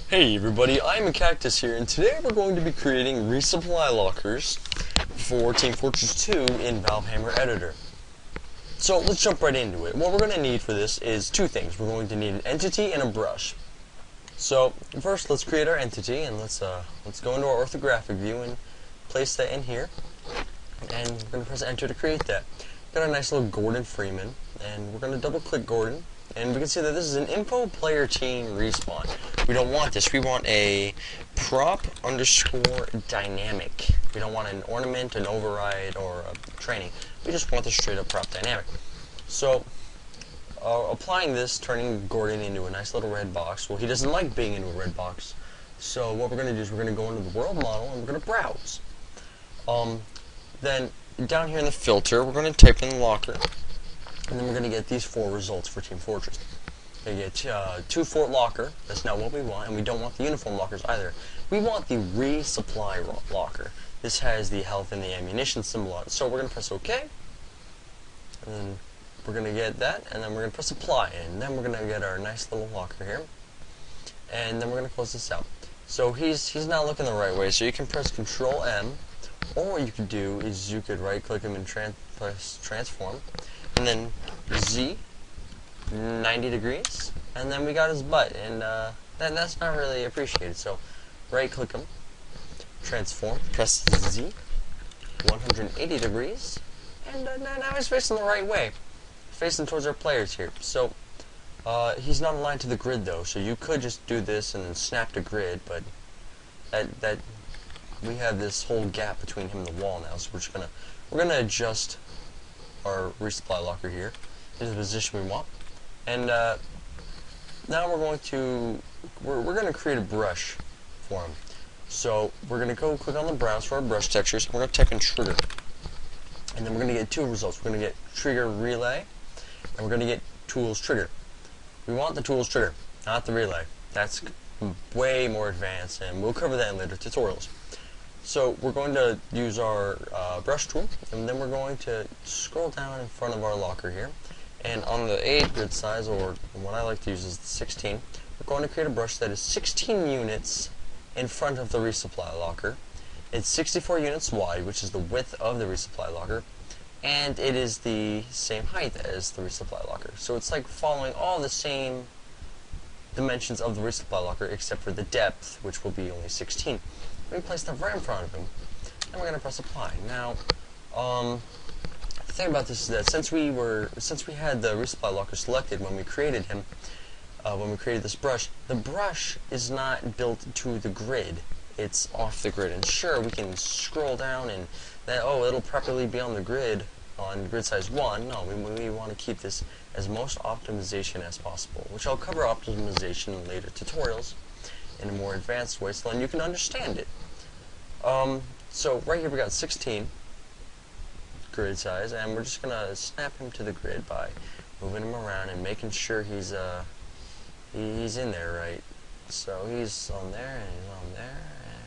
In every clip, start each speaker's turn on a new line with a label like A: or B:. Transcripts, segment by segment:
A: Hey everybody, I'm a Cactus here, and today we're going to be creating resupply lockers for Team Fortress 2 in Valvehammer Editor. So let's jump right into it. What we're going to need for this is two things. We're going to need an entity and a brush. So first, let's create our entity, and let's go into our orthographic view and place that in here. And we're going to press enter to create that. Got our nice little Gordon Freeman, and we're going to double click Gordon. And we can see that this is an info player team respawn. We don't want this. We want a prop underscore dynamic. We don't want an ornament, an override, or a training. We just want the straight up prop dynamic. So, applying this, turning Gordon into a nice little red box. Well, he doesn't like being into a red box. So what we're going to do is we're going to go into the world model and we're going to browse. Then down here in the filter, we're going to type in locker. And then we're going to get these four results for Team Fortress. We get 2 Fort Locker. That's not what we want, and we don't want the uniform lockers either. We want the resupply locker. This has the health and the ammunition symbol on it. So we're going to press OK. And then we're going to get that, and then we're going to press apply. And then we're going to get our nice little locker here. And then we're going to close this out. So he's not looking the right way, so you can press Control M. Or what you could do is you could right click him and press transform. And then Z, 90 degrees, and then we got his butt, and that's not really appreciated. So, right click him, transform, press Z, 180 degrees, and now he's facing the right way, facing towards our players here. So, he's not aligned to the grid though, so you could just do this and then snap to grid, but that we have this whole gap between him and the wall now, so we're gonna adjust our resupply locker here into the position we want, and now we're going to create a brush for him. So we're going to go click on the browse for our brush textures, and we're going to type in trigger, and then we're going to get 2 results. We're going to get trigger relay, and we're going to get tools trigger. We want the tools trigger, not the relay. That's way more advanced, and we'll cover that in later tutorials. So we're going to use our brush tool, and then we're going to scroll down in front of our locker here, and on the 8 grid size, or what I like to use is the 16, we're going to create a brush that is 16 units in front of the resupply locker. It's 64 units wide, which is the width of the resupply locker, and it is the same height as the resupply locker. So it's like following all the same dimensions of the resupply locker, except for the depth, which will be only 16. We place that right in front of him, and we're going to press apply. Now, the thing about this is that since we had the resupply locker selected when we created him, when we created this brush, the brush is not built to the grid. It's off the grid. And sure, we can scroll down and it'll properly be on the grid on grid size 1. No, we want to keep this as most optimization as possible, which I'll cover optimization in later tutorials in a more advanced way, so then you can understand it. So right here we got 16 grid size, and we're just gonna snap him to the grid by moving him around and making sure he's in there right. So he's on there and he's on there,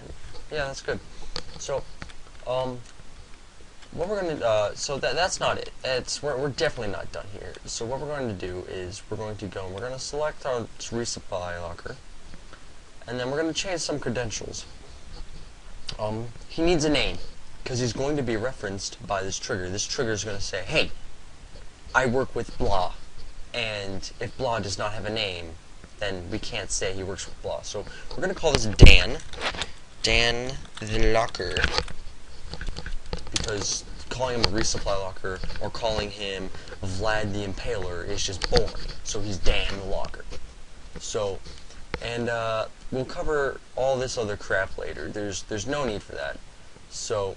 A: and yeah, that's good. So what we're gonna that's not it. We're definitely not done here. So what we're going to do is we're going to select our resupply locker. And then we're going to change some credentials. He needs a name, because he's going to be referenced by this trigger. This trigger is going to say, hey, I work with blah. And if blah does not have a name, then we can't say he works with blah. So we're going to call this Dan the Locker, because calling him a resupply locker or calling him Vlad the Impaler is just boring. So he's Dan the Locker. So, and we'll cover all this other crap later. There's no need for that. So,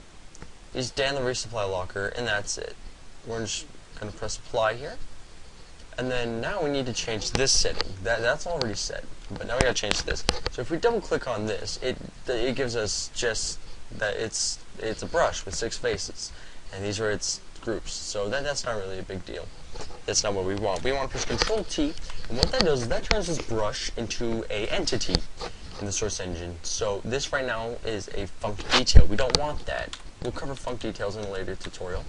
A: he's Dan the resupply locker, and that's it. We're just going to press apply here. And then now we need to change this setting. That's already set, but now we got to change this. So if we double click on this, it gives us just that it's a brush with 6 faces, and these are its groups. So that's not really a big deal. That's not what we want. We want to press Control T, and what that does is that turns this brush into a entity in the source engine. So this right now is a func detail. We don't want that. We'll cover func details in a later tutorial,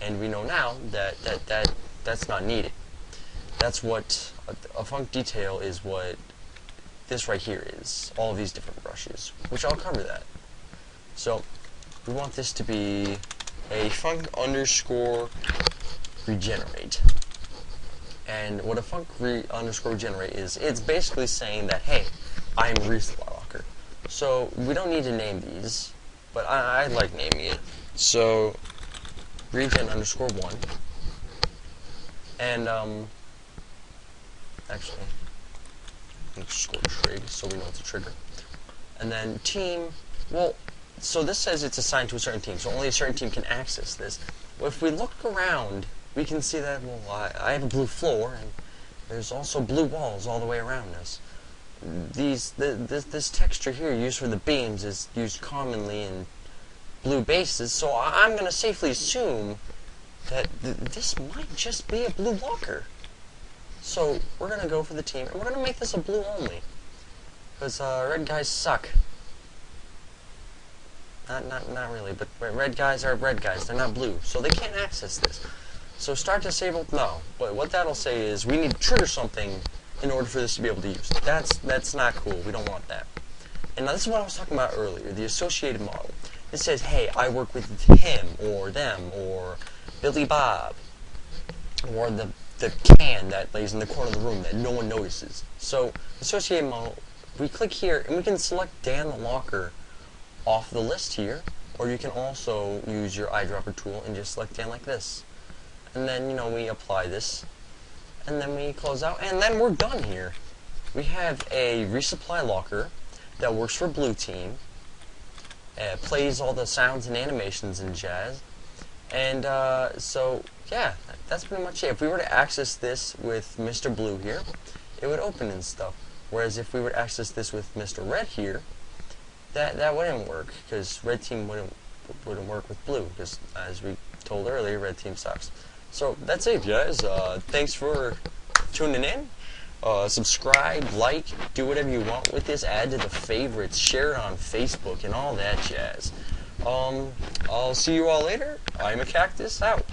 A: and we know now that that's not needed. That's what a func detail is. What this right here is, all of these different brushes, which I'll cover that. So we want this to be a func underscore regenerate. And what a func underscore regenerate is, it's basically saying that, hey, I'm Resupply locker. So we don't need to name these, but I like naming it. So regen underscore 1. And actually underscore trig, so we know it's a trigger. And then team, well, so this says it's assigned to a certain team, so only a certain team can access this. Well, if we look around, we can see that, well, I have a blue floor, and there's also blue walls all the way around us. This texture here used for the beams is used commonly in blue bases, so I'm going to safely assume that this might just be a blue locker. So we're going to go for the team, and we're going to make this a blue only, because red guys suck. Not really, but red guys are red guys. They're not blue, so they can't access this. So start disabled, no. But what that'll say is we need to trigger something in order for this to be able to use. That's not cool. We don't want that. And now this is what I was talking about earlier, the associated model. It says, hey, I work with him, or them, or Billy Bob, or the can that lays in the corner of the room that no one notices. So, associated model, we click here, and we can select Dan the Locker off the list here, or you can also use your eyedropper tool and just select Dan like this. And then, you know, we apply this, and then we close out, and then we're done here. We have a Resupply locker that works for Blue Team, plays all the sounds and animations and jazz, and so, yeah, that's pretty much it. If we were to access this with Mr. Blue here, it would open and stuff, whereas if we were to access this with Mr. Red here, that wouldn't work, because Red Team wouldn't work with Blue, because as we told earlier, Red Team sucks. So that's it, guys. Thanks for tuning in. Subscribe, like, do whatever you want with this. Add to the favorites, share it on Facebook, and all that jazz. I'll see you all later. I'm a Cactus, out.